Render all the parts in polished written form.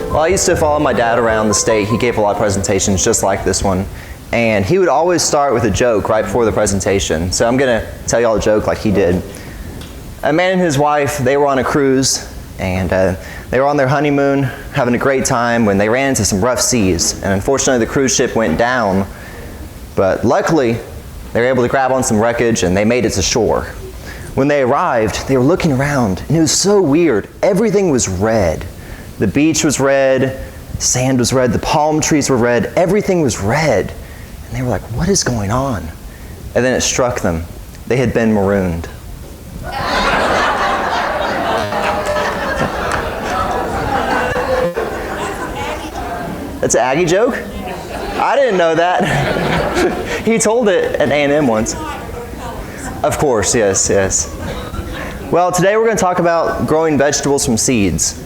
Well, I used to follow my dad around the state. He gave a lot of presentations just like this one. And he would always start with a joke right before the presentation. So I'm going to tell y'all a joke like he did. A man and his wife, they were on a cruise, and they were on their honeymoon, having a great time, when they ran into some rough seas. And unfortunately, the cruise ship went down. But luckily, they were able to grab on some wreckage, and they made it to shore. When they arrived, they were looking around, and it was so weird. Everything was red. The beach was red, sand was red, the palm trees were red, everything was red. And they were like, what is going on? And then it struck them. They had been marooned. That's an Aggie joke? I didn't know that. He told it at A&M once. Of course, yes. Well, today we're going to talk about growing vegetables from seeds.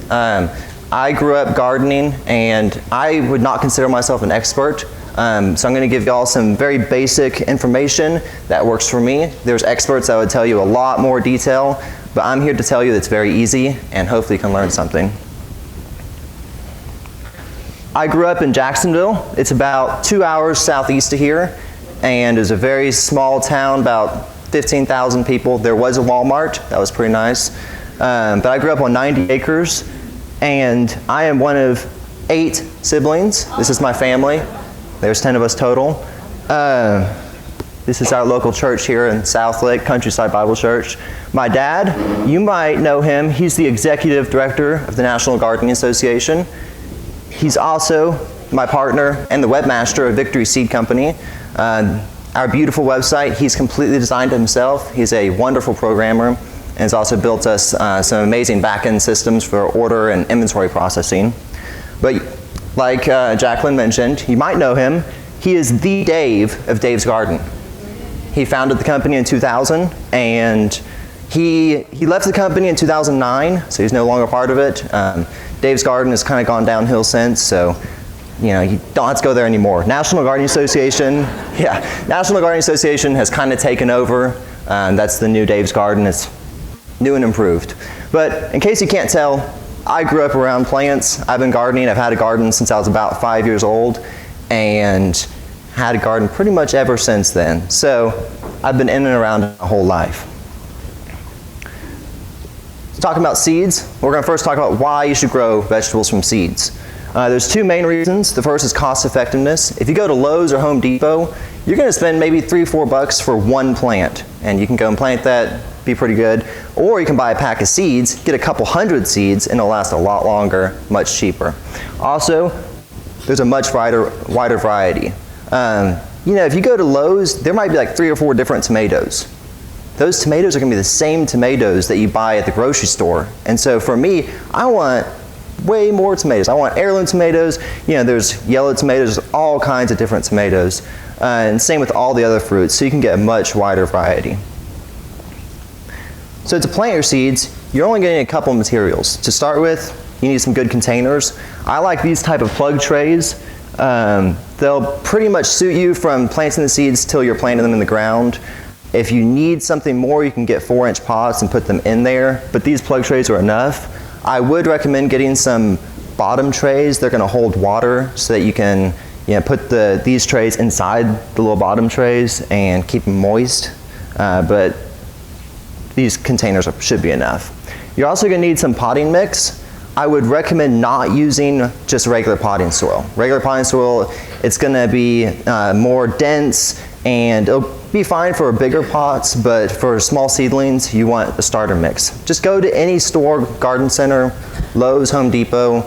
I grew up gardening, and I would not consider myself an expert. So I'm going to give y'all some very basic information that works for me. There's experts that would tell you a lot more detail, but I'm here to tell you that it's very easy, and hopefully you can learn something. I grew up in Jacksonville. It's about 2 hours southeast of here, and it's a very small town, about 15,000 people. There was a Walmart. That was pretty nice. But I grew up on 90 acres, and I am one of 8 siblings. This is my family. There's 10 of us total. This is our local church here in Southlake, Countryside Bible Church. My dad, you might know him. He's the executive director of the National Gardening Association. He's also my partner and the webmaster of Victory Seed Company. Our beautiful website, he's completely designed himself. He's a wonderful programmer, and has also built us some amazing back-end systems for order and inventory processing. But like Jacqueline mentioned, you might know him. He is the Dave of Dave's Garden. He founded the company in 2000, and he left the company in 2009, so he's no longer part of it. Dave's Garden has kind of gone downhill since, so you don't have to go there anymore. National Gardening Association has kind of taken over. That's the new Dave's Garden. It's new and improved. But in case you can't tell, I grew up around plants. I've been gardening. I've had a garden since I was about 5 years old, and had a garden pretty much ever since then. So I've been in and around my whole life. Talking about seeds, we're going to first talk about why you should grow vegetables from seeds. There's 2 main reasons. The first is cost effectiveness. If you go to Lowe's or Home Depot, you're going to spend maybe $3-4 for one plant, and you can go and plant that, be pretty good. Or you can buy a pack of seeds, get a couple hundred seeds, and it'll last a lot longer, much cheaper. Also, there's a much wider variety. If you go to Lowe's, there might be like 3 or 4 different tomatoes. Those tomatoes are going to be the same tomatoes that you buy at the grocery store. And so for me, I want way more tomatoes. I want heirloom tomatoes. There's yellow tomatoes, all kinds of different tomatoes. And same with all the other fruits, so you can get a much wider variety. So to plant your seeds, you're only getting a couple materials. To start with, you need some good containers. I like these type of plug trays. They'll pretty much suit you from planting the seeds till you're planting them in the ground. If you need something more, you can get 4-inch pots and put them in there, but these plug trays are enough. I would recommend getting some bottom trays. They're going to hold water so that you can put these trays inside the little bottom trays and keep them moist, but these containers should be enough. You're also going to need some potting mix. I would recommend not using just regular potting soil. Regular potting soil, it's going to be more dense, and it'll be fine for bigger pots, but for small seedlings, you want a starter mix. Just go to any store, garden center, Lowe's, Home Depot,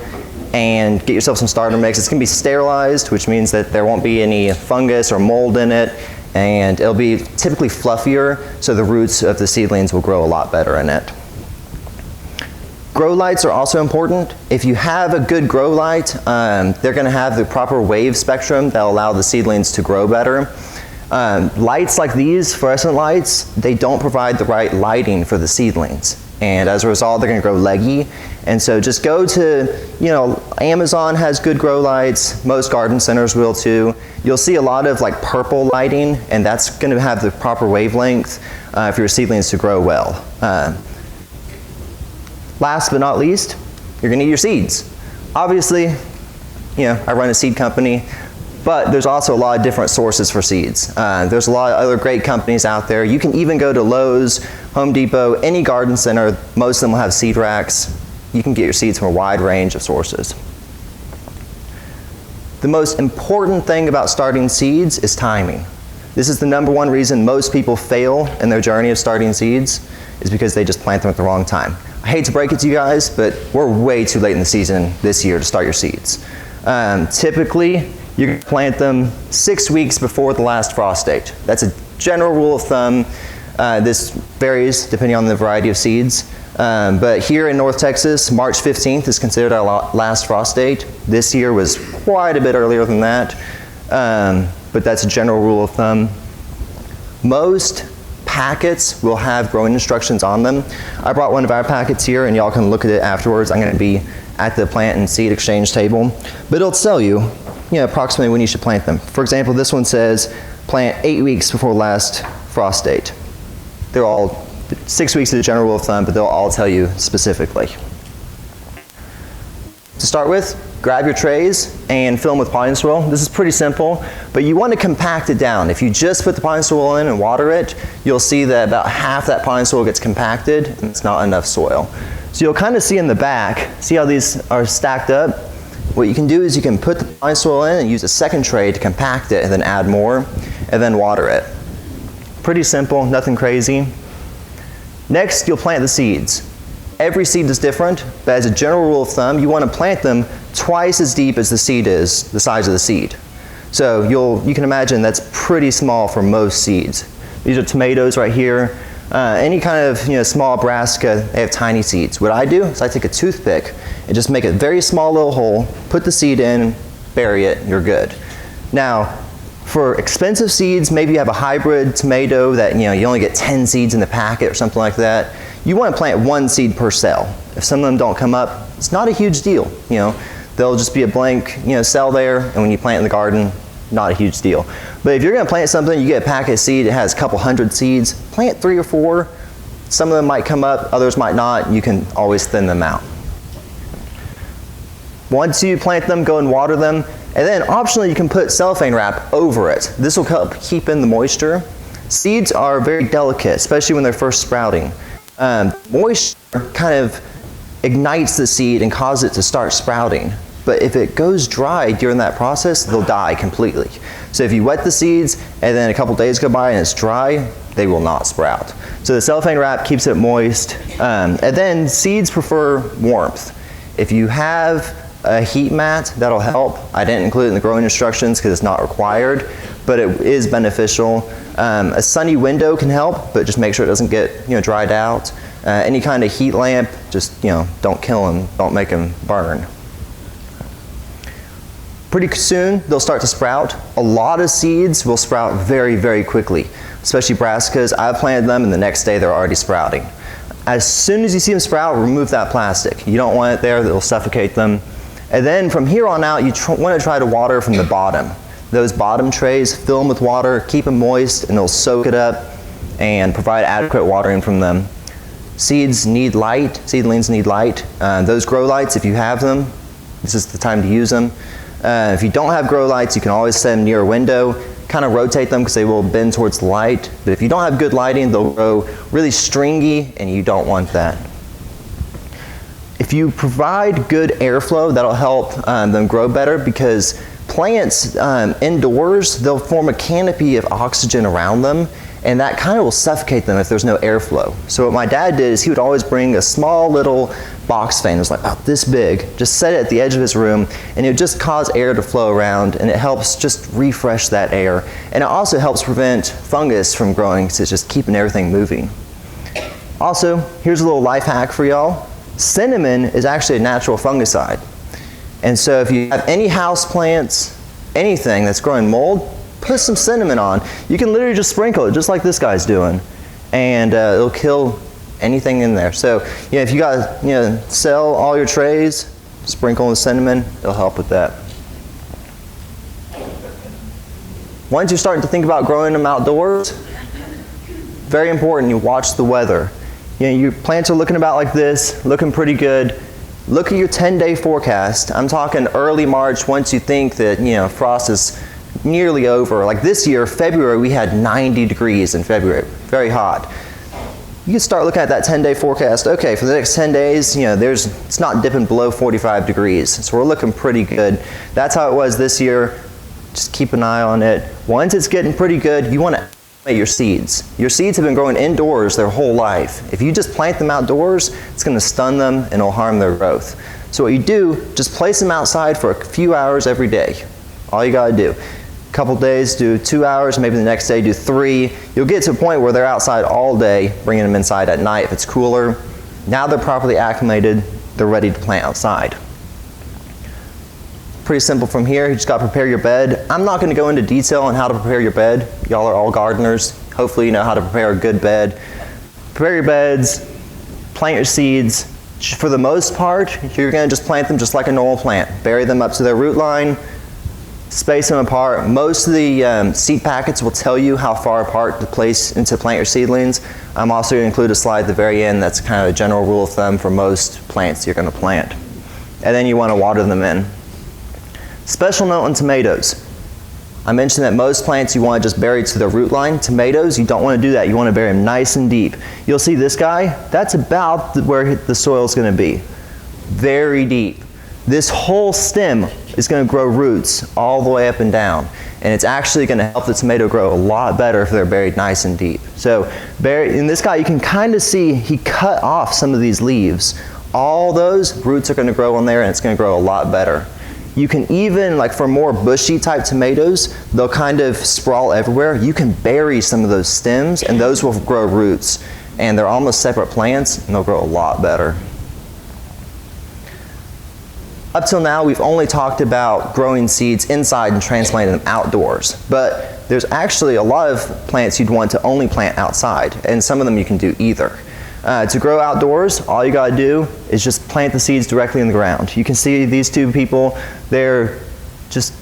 and get yourself some starter mix. It's going to be sterilized, which means that there won't be any fungus or mold in it, and it'll be typically fluffier, so the roots of the seedlings will grow a lot better in it. Grow lights are also important. If you have a good grow light, they're going to have the proper wave spectrum that will allow the seedlings to grow better. Lights like these, fluorescent lights, they don't provide the right lighting for the seedlings. And as a result, they're going to grow leggy. And so just go to, Amazon has good grow lights. Most garden centers will too. You'll see a lot of like purple lighting, and that's going to have the proper wavelength for your seedlings to grow well. Last but not least, you're going to need your seeds. Obviously, I run a seed company, but there's also a lot of different sources for seeds. There's a lot of other great companies out there. You can even go to Lowe's, Home Depot, any garden center. Most of them will have seed racks. You can get your seeds from a wide range of sources. The most important thing about starting seeds is timing. This is the #1 reason most people fail in their journey of starting seeds, is because they just plant them at the wrong time. I hate to break it to you guys, but we're way too late in the season this year to start your seeds. Typically, you can plant them 6 weeks before the last frost date. That's a general rule of thumb. This varies depending on the variety of seeds. But here in North Texas, March 15th is considered our last frost date. This year was quite a bit earlier than that, but that's a general rule of thumb. Most packets will have growing instructions on them. I brought one of our packets here, and y'all can look at it afterwards. I'm going to be at the plant and seed exchange table, but it'll tell you, approximately when you should plant them. For example, this one says plant 8 weeks before last frost date. They're all 6 weeks is a general rule of thumb, but they'll all tell you specifically. To start with, grab your trays and fill them with potting soil. This is pretty simple, but you want to compact it down. If you just put the potting soil in and water it, you'll see that about half that potting soil gets compacted and it's not enough soil. So you'll kind of see in the back, see how these are stacked up? What you can do is you can put the potting soil in and use a second tray to compact it and then add more and then water it. Pretty simple, nothing crazy. Next, you'll plant the seeds. Every seed is different, but as a general rule of thumb, you want to plant them twice as deep as the seed is the size of the seed. So you can imagine that's pretty small for most seeds. These are tomatoes right here. Any kind of small brassica, they have tiny seeds. What I do is I take a toothpick and just make a very small little hole, put the seed in, bury it, you're good. Now, for expensive seeds, maybe you have a hybrid tomato that you only get 10 seeds in the packet or something like that. You want to plant 1 seed per cell. If some of them don't come up, it's not a huge deal. There'll just be a blank cell there, and when you plant in the garden, not a huge deal. But if you're going to plant something, you get a packet of seed, it has a couple hundred seeds, plant 3 or 4. Some of them might come up, others might not. You can always thin them out. Once you plant them, go and water them. And then optionally, you can put cellophane wrap over it. This will help keep in the moisture. Seeds are very delicate, especially when they're first sprouting. Moisture kind of ignites the seed and causes it to start sprouting. But if it goes dry during that process, they'll die completely. So if you wet the seeds and then a couple days go by and it's dry, they will not sprout. So the cellophane wrap keeps it moist. And then seeds prefer warmth. If you have a heat mat, that'll help. I didn't include it in the growing instructions because it's not required, but it is beneficial. A sunny window can help, but just make sure it doesn't get dried out. Any kind of heat lamp, just don't kill them, don't make them burn. Pretty soon they'll start to sprout. A lot of seeds will sprout very, very quickly, especially brassicas. I've planted them and the next day they're already sprouting. As soon as you see them sprout, remove that plastic. You don't want it there, that'll suffocate them. And then from here on out, you want to try to water from the bottom. Those bottom trays, fill them with water, keep them moist, and they'll soak it up and provide adequate watering from them. Seeds need light, seedlings need light. Those grow lights, if you have them, this is the time to use them. If you don't have grow lights, you can always set them near a window, kind of rotate them because they will bend towards the light. But if you don't have good lighting, they'll grow really stringy, and you don't want that. If you provide good airflow, that'll help them grow better, because plants indoors, they'll form a canopy of oxygen around them, and that kind of will suffocate them if there's no airflow. So what my dad did is he would always bring a small little box fan. It was like about this big, just set it at the edge of his room, and it would just cause air to flow around, and it helps just refresh that air. And it also helps prevent fungus from growing, because it's just keeping everything moving. Also, here's a little life hack for y'all. Cinnamon is actually a natural fungicide. And so if you have any house plants, anything that's growing mold, put some cinnamon on. You can literally just sprinkle it, just like this guy's doing, and it'll kill anything in there. So if you got sell all your trays, sprinkle the cinnamon, it'll help with that. Once you're starting to think about growing them outdoors, very important, you watch the weather. Your plants are looking about like this, looking pretty good. Look at your 10-day forecast. I'm talking early March, once you think that, frost is nearly over. Like this year, February, we had 90 degrees in February, very hot. You can start looking at that 10-day forecast. Okay, for the next 10 days, it's not dipping below 45 degrees. So we're looking pretty good. That's how it was this year. Just keep an eye on it. Once it's getting pretty good, you want to activate your seeds. Your seeds have been growing indoors their whole life. If you just plant them outdoors, it's going to stun them and it'll harm their growth. So what you do, just place them outside for a few hours every day. All you got to do. Couple days, do 2 hours, maybe the next day do 3. You'll get to a point where they're outside all day, bringing them inside at night if it's cooler. Now they're properly acclimated, they're ready to plant outside. Pretty simple from here. You just got to prepare your bed. I'm not going to go into detail on how to prepare your bed. Y'all are all gardeners. Hopefully you know how to prepare a good bed. Prepare your beds, plant your seeds. For the most part, you're going to just plant them just like a normal plant. Bury them up to their root line. Space them apart. Most of the seed packets will tell you how far apart to place and to plant your seedlings. I'm also going to include a slide at the very end that's kind of a general rule of thumb for most plants you're going to plant. And then you want to water them in. Special note on tomatoes. I mentioned that most plants you want to just bury to the root line. Tomatoes, you don't want to do that. You want to bury them nice and deep. You'll see this guy, that's about where the soil is going to be. Very deep. This whole stem is going to grow roots all the way up and down. And it's actually going to help the tomato grow a lot better if they're buried nice and deep. So in this guy, you can kind of see he cut off some of these leaves. All those roots are going to grow on there and it's going to grow a lot better. You can even, like for more bushy type tomatoes, they'll kind of sprawl everywhere. You can bury some of those stems and those will grow roots. And they're almost separate plants and they'll grow a lot better. Up till now, we've only talked about growing seeds inside and transplanting them outdoors. But there's actually a lot of plants you'd want to only plant outside, and some of them you can do either. To grow outdoors, all you gotta do is just plant the seeds directly in the ground. You can see these two people, they're just,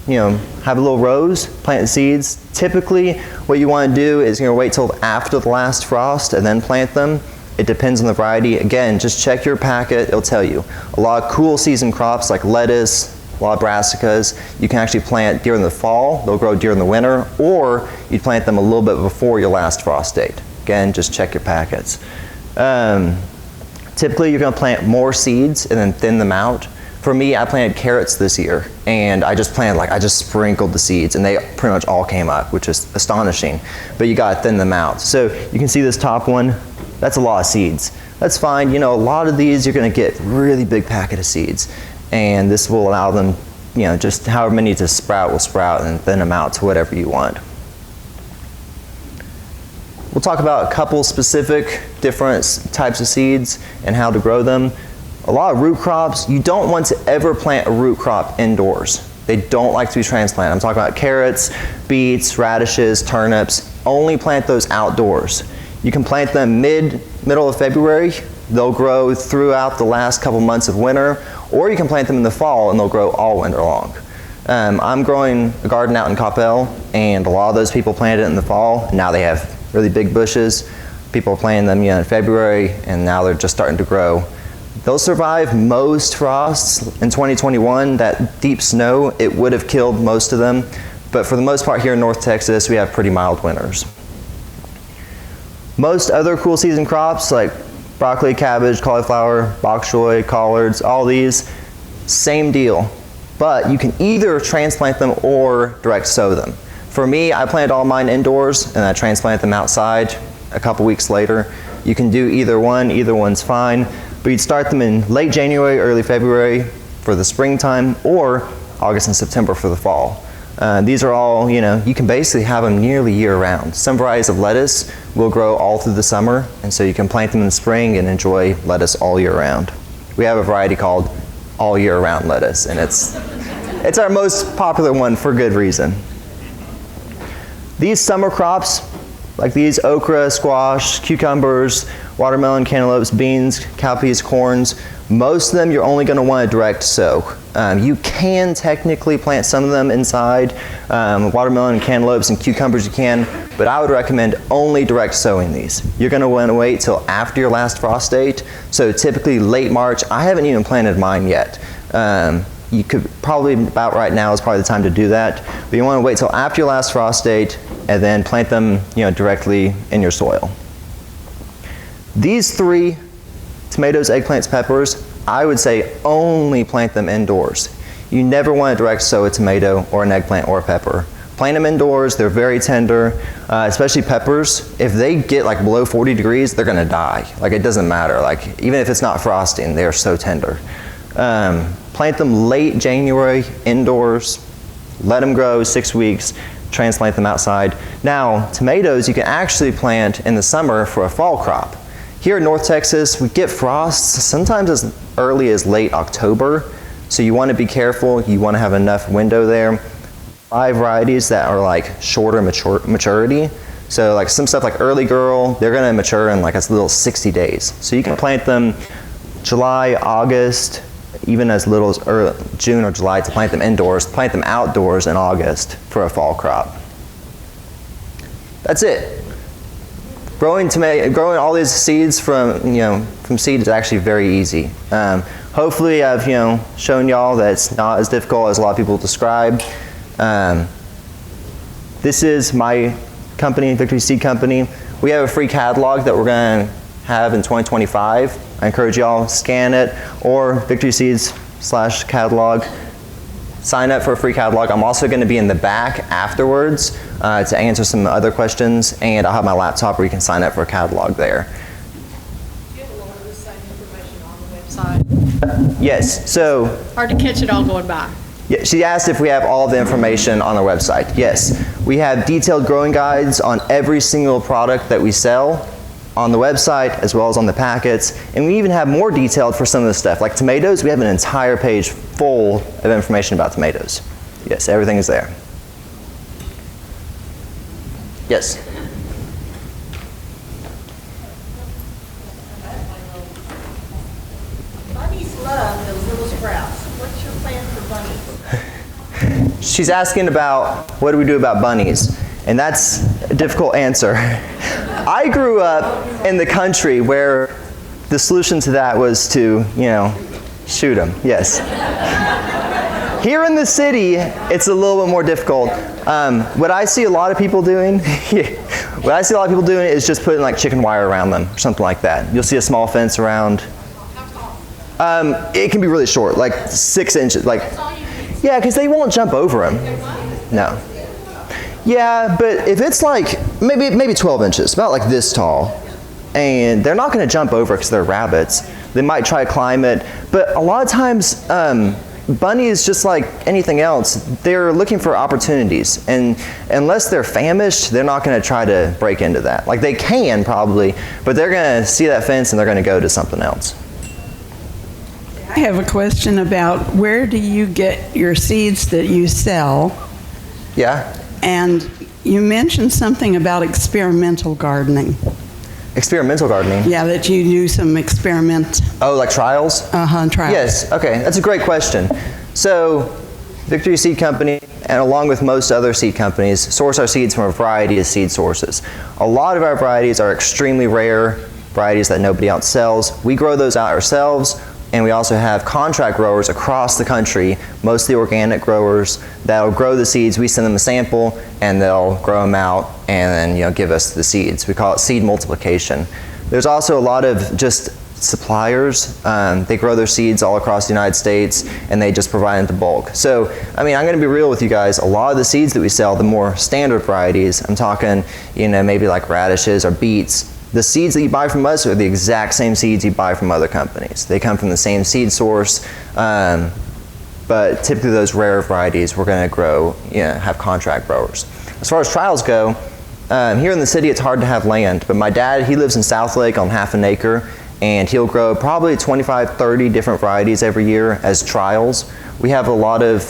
have a little rows, plant the seeds. Typically, what you wanna do is wait till after the last frost and then plant them. It depends on the variety. Again, just check your packet, it'll tell you. A lot of cool season crops like lettuce, a lot of brassicas, you can actually plant during the fall, they'll grow during the winter, or you plant them a little bit before your last frost date. Again, just check your packets. Typically, you're gonna plant more seeds and then thin them out. For me, I planted carrots this year, and I just sprinkled the seeds, and they pretty much all came up, which is astonishing. But you gotta thin them out. So you can see this top one, that's a lot of seeds. That's fine. A lot of these you're going to get really big packet of seeds, and this will allow them, just however many to sprout will sprout and thin them out to whatever you want. We'll talk about a couple specific different types of seeds and how to grow them. A lot of root crops, you don't want to ever plant a root crop indoors. They don't like to be transplanted. I'm talking about carrots, beets, radishes, turnips. Only plant those outdoors. You can plant them middle of February. They'll grow throughout the last couple months of winter, or you can plant them in the fall and they'll grow all winter long. I'm growing a garden out in Coppell, and a lot of those people planted it in the fall. Now they have really big bushes. People are planting them in February, and now they're just starting to grow. They'll survive most frosts. In 2021, that deep snow, it would have killed most of them. But for the most part here in North Texas, we have pretty mild winters. Most other cool season crops like broccoli, cabbage, cauliflower, bok choy, collards, all these, same deal. But you can either transplant them or direct sow them. For me, I planted all mine indoors and I transplanted them outside a couple weeks later. You can do either one's fine. But you'd start them in late January, early February for the springtime, or August and September for the fall. These are all, you can basically have them nearly year round. Some varieties of lettuce will grow all through the summer, and so you can plant them in the spring and enjoy lettuce all year round. We have a variety called all year round lettuce, and it's our most popular one for good reason. These summer crops, like these okra, squash, cucumbers, watermelon, cantaloupes, beans, cowpeas, corns, most of them you're only going to want to direct sow. You can technically plant some of them inside. Watermelon and cantaloupes and cucumbers you can, but I would recommend only direct sowing these. You're going to want to wait till after your last frost date. So typically late March. I haven't even planted mine yet. You could probably, about right now is probably the time to do that. But you want to wait till after your last frost date and then plant them, directly in your soil. These 3, tomatoes, eggplants, peppers, I would say only plant them indoors. You never want to direct sow a tomato or an eggplant or a pepper. Plant them indoors, they're very tender, especially peppers. If they get like below 40 degrees, they're gonna die. Like it doesn't matter, like even if it's not frosting, they're so tender. Plant them late January indoors, let them grow 6 weeks, transplant them outside. Now, tomatoes you can actually plant in the summer for a fall crop. Here in North Texas, we get frosts sometimes as early as late October, so you want to be careful. You want to have enough window there. 5 varieties that are like shorter maturity. So like some stuff like Early Girl, they're going to mature in like a little 60 days. So you can plant them July, August, even as little as June or July to plant them indoors. Plant them outdoors in August for a fall crop. That's it. Growing all these seeds from seed is actually very easy. Hopefully I've shown y'all that it's not as difficult as a lot of people describe. This is my company, Victory Seed Company. We have a free catalog that we're going to have in 2025. I encourage y'all scan it or Victory Seeds/catalog. Sign up for a free catalog. I'm also going to be in the back afterwards to answer some other questions, and I'll have my laptop where you can sign up for a catalog there. Do you have a lot of the same information on the website? Yes. So Hard to catch it all going by. yeah, she asked if we have all the information on our website. Yes, we have detailed growing guides on every single product that we sell on the website as well as on the packets, and we even have more detailed for some of the stuff. Like tomatoes, we have an entire page full of information about tomatoes. Yes, everything is there. Yes? Bunnies love those little sprouts. What's your plan for bunnies? She's asking about what do we do about bunnies, and that's a difficult answer. I grew up in the country where the solution to that was to, shoot them, yes. Here in the city, it's a little bit more difficult. What I see a lot of people doing, is just putting like chicken wire around them or something like that. You'll see a small fence around. It can be really short, like 6 inches, yeah, because they won't jump over them. No. Yeah, but if it's like maybe 12 inches, about like this tall, and they're not going to jump over because they're rabbits. They might try to climb it, but a lot of times bunnies, just like anything else, they're looking for opportunities, and unless they're famished, they're not going to try to break into that. Like they can probably, but they're going to see that fence and they're going to go to something else. I have a question about where do you get your seeds that you sell? Yeah? And you mentioned something about experimental gardening. Experimental gardening? Yeah, that you do some experiment. Oh, like trials? Trials. Yes, okay, that's a great question. So, Victory Seed Company, and along with most other seed companies, source our seeds from a variety of seed sources. A lot of our varieties are extremely rare, varieties that nobody else sells. We grow those out ourselves, and we also have contract growers across the country, mostly organic growers, that'll grow the seeds. We send them a sample, and they'll grow them out, and then give us the seeds. We call it seed multiplication. There's also a lot of just suppliers. They grow their seeds all across the United States, and they just provide them to bulk. So, I'm going to be real with you guys. A lot of the seeds that we sell, the more standard varieties, I'm talking, maybe like radishes or beets. The seeds that you buy from us are the exact same seeds you buy from other companies. They come from the same seed source, but typically those rare varieties we're going to grow, have contract growers. As far as trials go, here in the city it's hard to have land, but my dad, he lives in Southlake on half an acre, and he'll grow probably 25, 30 different varieties every year as trials. We have a lot of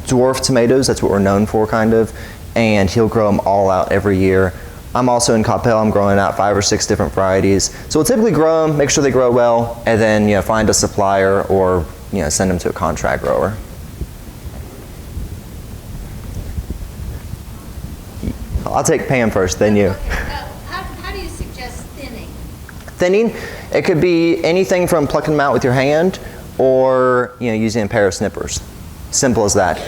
dwarf tomatoes, that's what we're known for kind of, and he'll grow them all out every year. I'm also in Coppell, I'm growing out 5 or 6 different varieties. So we'll typically grow them, make sure they grow well, and then find a supplier or send them to a contract grower. I'll take Pam first, then you. How do you suggest thinning? Thinning, it could be anything from plucking them out with your hand or using a pair of snippers. Simple as that.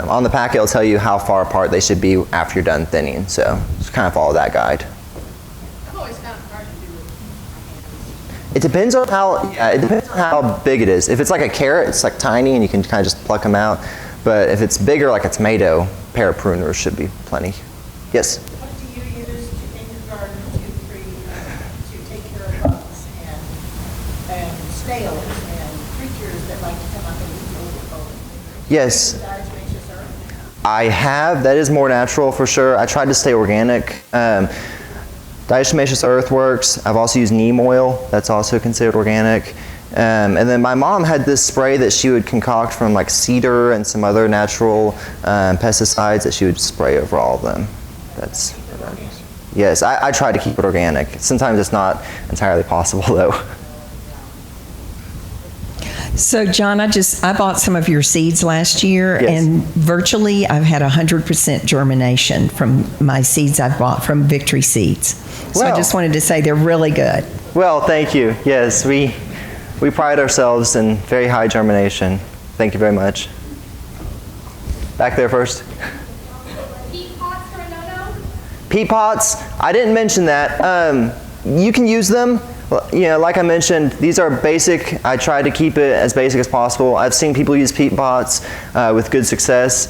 On the packet, it'll tell you how far apart they should be after you're done thinning. So just kind of follow that guide. I've always found it hard to do with. It depends on how big it is. If it's like a carrot, it's like tiny and you can kind of just pluck them out. But if it's bigger, like a tomato, a pair of pruners should be plenty. Yes? What do you use in your garden to take care of bugs and snails and creatures that like to come up and eat over? Yes. Diatomaceous earth? I have. That is more natural for sure. I tried to stay organic. Diatomaceous earth works. I've also used neem oil. That's also considered organic. And then my mom had this spray that she would concoct from like cedar and some other natural pesticides that she would spray over all of them. That's what I use. Yes, I try to keep it organic. Sometimes it's not entirely possible though. So John, I bought some of your seeds last year, Yes. and virtually I've had 100% germination from my seeds I've bought from Victory Seeds. So I Well. just wanted to say they're really good. Well, thank you. Yes, we pride ourselves in very high germination. Thank you very much. Back there first. Peat pots are a no-no? Peat pots, I didn't mention that. You can use them. Like I mentioned, these are basic. I try to keep it as basic as possible. I've seen people use peat pots with good success.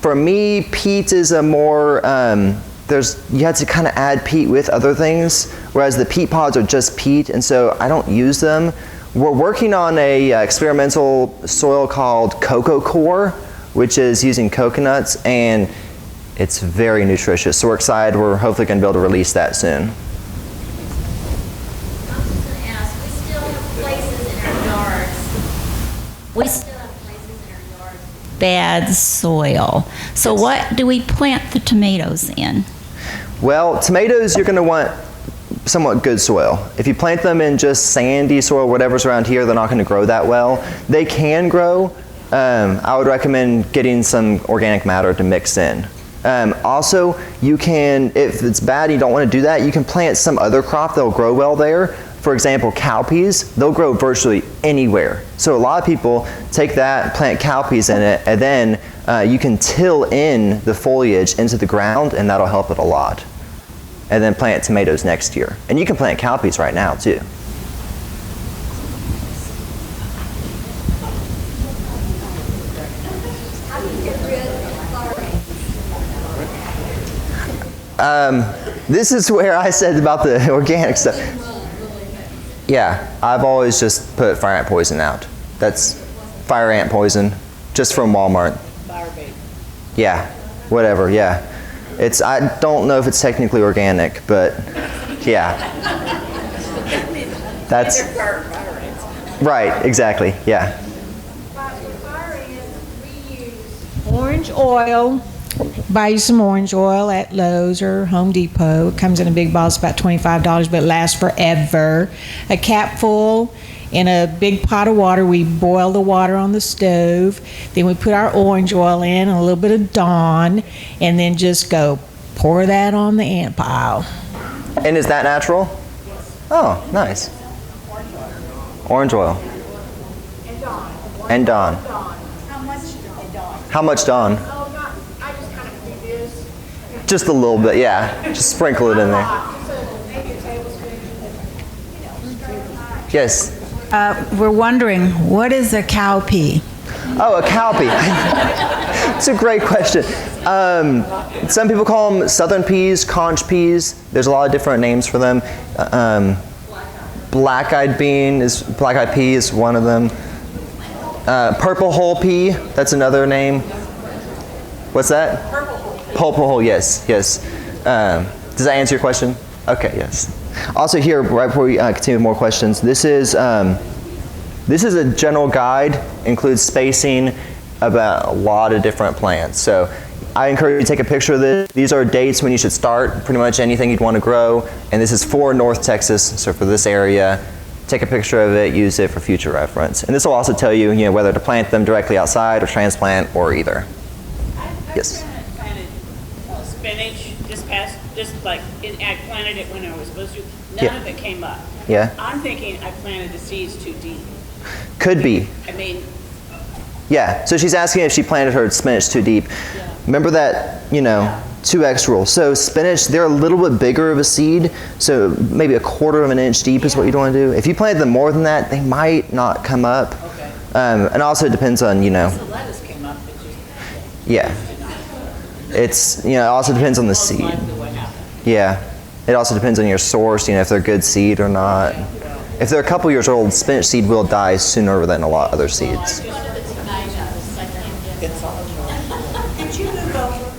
For me, peat is a more, you have to kind of add peat with other things, whereas the peat pods are just peat, and so I don't use them. We're working on a experimental soil called Cocoa Core, which is using coconuts, and it's very nutritious. So we're excited. We're hopefully going to be able to release that soon. I was just going to ask, we still have places in our yards. We still have places in our yards with bad soil. So Yes. what do we plant the tomatoes in? Well, tomatoes, you're going to want somewhat good soil. If you plant them in just sandy soil, whatever's around here, they're not going to grow that well. They can grow. I would recommend getting some organic matter to mix in. Also, you can, if it's bad and you don't want to do that, you can plant some other crop that'll grow well there. For example, cowpeas, they'll grow virtually anywhere. So a lot of people take that, plant cowpeas in it, and then you can till in the foliage into the ground, and that'll help it a lot. And then plant tomatoes next year. And you can plant cowpeas right now too. This is where I said about the organic stuff. Yeah, I've always just put fire ant poison out. That's fire ant poison, just from Walmart. Fire bait. Yeah, whatever, yeah. I don't know if it's technically organic, but yeah. That's, right, exactly, yeah. Orange oil. Buy you some orange oil at Lowe's or Home Depot. It comes in a big bottle. It's about $25, but it lasts forever. A capful in a big pot of water. We boil the water on the stove. Then we put our orange oil in, and a little bit of Dawn, and then just go pour that on the ant pile. And is that natural? Oh, nice. Orange oil. And Dawn. How much Dawn? Oh, not, I just kind of do this. Just a little bit, yeah. Just sprinkle it in there. So maybe a tablespoon. Yes. We're wondering, what is a cowpea? Oh, a cowpea. It's a great question. Some people call them southern peas, conch peas. There's a lot of different names for them. Black-eyed pea is one of them. Purple hull pea, that's another name. What's that? Purple hull, yes. Does that answer your question? Okay, yes. Also here, right before we continue with more questions, this is a general guide, includes spacing about a lot of different plants. So I encourage you to take a picture of this. These are dates when you should start pretty much anything you'd want to grow. And this is for North Texas, so for this area. Take a picture of it, use it for future reference. And this will also tell you, whether to plant them directly outside or transplant or either. Yes. Planted spinach this past, just like, I planted it when I was supposed to, Yeah. none of it came up. Yeah. I'm thinking I planted the seeds too deep. Could be. I mean, Yeah, so she's asking if she planted her spinach too deep. Remember that, 2x rule. So spinach, they're a little bit bigger of a seed, so maybe 1/4 of an inch deep is what you'd want to do. If you planted them more than that, they might not come up. okay. And also it depends on, The lettuce came up, it just yeah. It's, it also depends on the most seed. likely what happened. Yeah. It also depends on your source, if they're good seed or not. If they're a couple years old, spinach seed will die sooner than a lot of other seeds. Did you move over?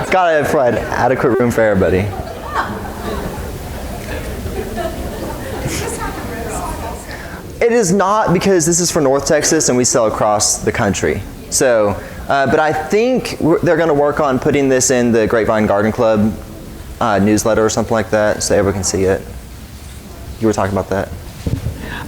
It's got to provide adequate room for everybody. It is not, because this is for North Texas and we sell across the country. So, but I think they're going to work on putting this in the Grapevine Garden Club newsletter or something like that, so everyone can see it. You were talking about that?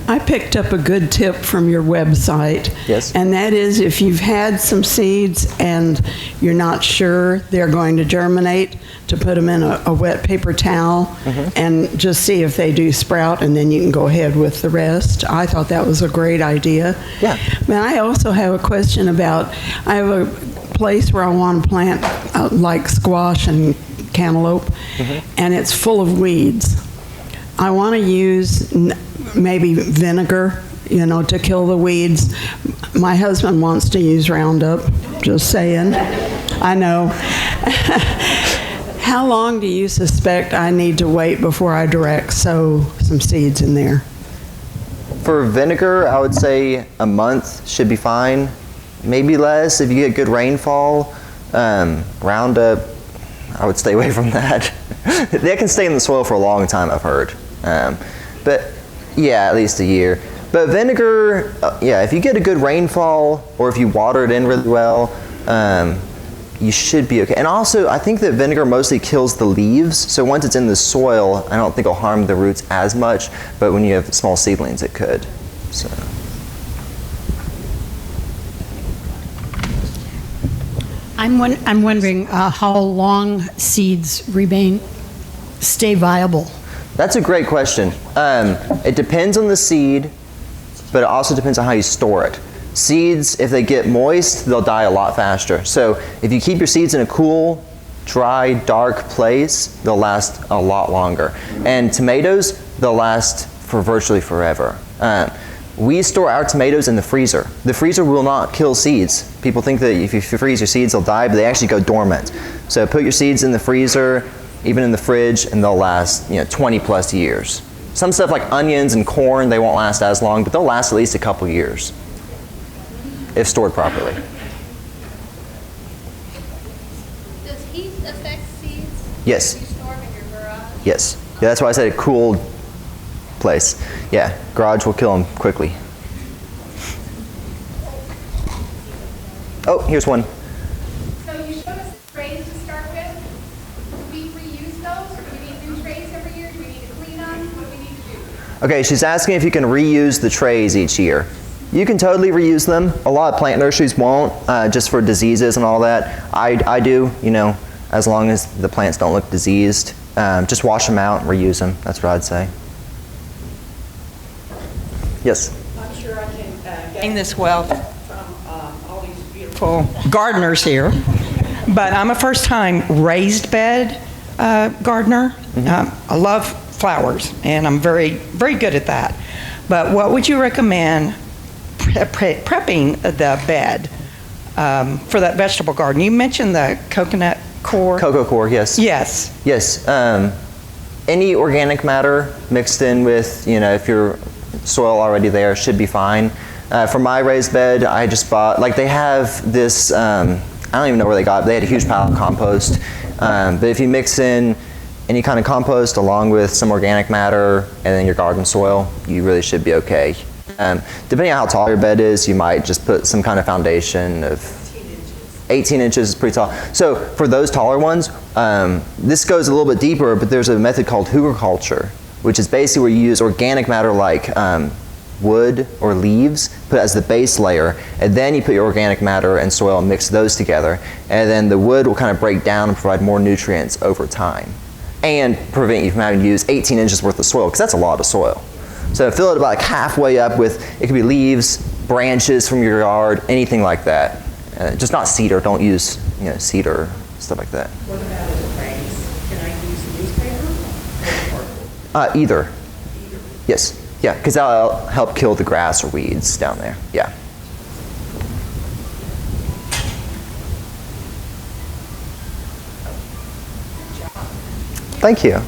I picked up a good tip from your website. Yes. And that is, if you've had some seeds and you're not sure they're going to germinate, to put them in a wet paper towel and just see if they do sprout, and then you can go ahead with the rest. I thought that was a great idea. Yeah. But I also have a question about, I have a place where I want to plant like squash and cantaloupe, and it's full of weeds. I want to use maybe vinegar, to kill the weeds. My husband wants to use Roundup, just saying. I know. How long do you suspect I need to wait before I direct sow some seeds in there? For vinegar, I would say a month should be fine. Maybe less if you get good rainfall. Roundup, I would stay away from that. They can stay in the soil for a long time, I've heard. But yeah, at least a year. But vinegar, if you get a good rainfall or if you water it in really well, you should be okay. And also, I think that vinegar mostly kills the leaves. So once it's in the soil, I don't think it'll harm the roots as much. But when you have small seedlings, it could. So. I'm wondering how long seeds stay viable. That's a great question. It depends on the seed, but it also depends on how you store it. Seeds, if they get moist, they'll die a lot faster. So if you keep your seeds in a cool, dry, dark place, they'll last a lot longer. And tomatoes, they'll last for virtually forever. We store our tomatoes in the freezer. The freezer will not kill seeds. People think that if you freeze your seeds, they'll die, but they actually go dormant. So put your seeds in the freezer, even in the fridge, and they'll last 20 plus years. Some stuff like onions and corn, they won't last as long, but they'll last at least a couple years if stored properly. Does heat affect seeds? Yes. If you store them in your garage? Yes. Yeah, that's why I said a cool place. Yeah, garage will kill them quickly. Oh, here's one. So you showed us the trays to start with. Do we reuse those, or do we need new trays every year? Do we need to clean them? What do we need to do? Okay, she's asking if you can reuse the trays each year. You can totally reuse them. A lot of plant nurseries won't, just for diseases and all that. I do, as long as the plants don't look diseased. Just wash them out and reuse them. That's what I'd say. Yes? I'm sure I can gain this wealth from all these beautiful gardeners here, but I'm a first-time raised bed gardener. I love flowers, and I'm very, very good at that. But what would you recommend prepping the bed for that vegetable garden? You mentioned the coconut core. Cocoa core, yes. Yes. Yes. Any organic matter mixed in with, if your soil already there, should be fine. For my raised bed, I just bought, they have this, I don't even know where they got it. They had a huge pile of compost. But if you mix in any kind of compost along with some organic matter and then your garden soil, you really should be okay. Depending on how tall your bed is, you might just put some kind of foundation of 18 inches is pretty tall. So for those taller ones, this goes a little bit deeper, but there's a method called hugelkultur, which is basically where you use organic matter like wood or leaves, put it as the base layer, and then you put your organic matter and soil and mix those together, and then the wood will kind of break down and provide more nutrients over time, and prevent you from having to use 18 inches worth of soil, because that's a lot of soil. So fill it about like halfway up with, it could be leaves, branches from your yard, anything like that. Just not cedar. Don't use cedar, stuff like that. What about as a base? Can I use newspaper or cardboard? Either. Yes. Yeah, because that'll help kill the grass or weeds down there. Yeah. Thank you.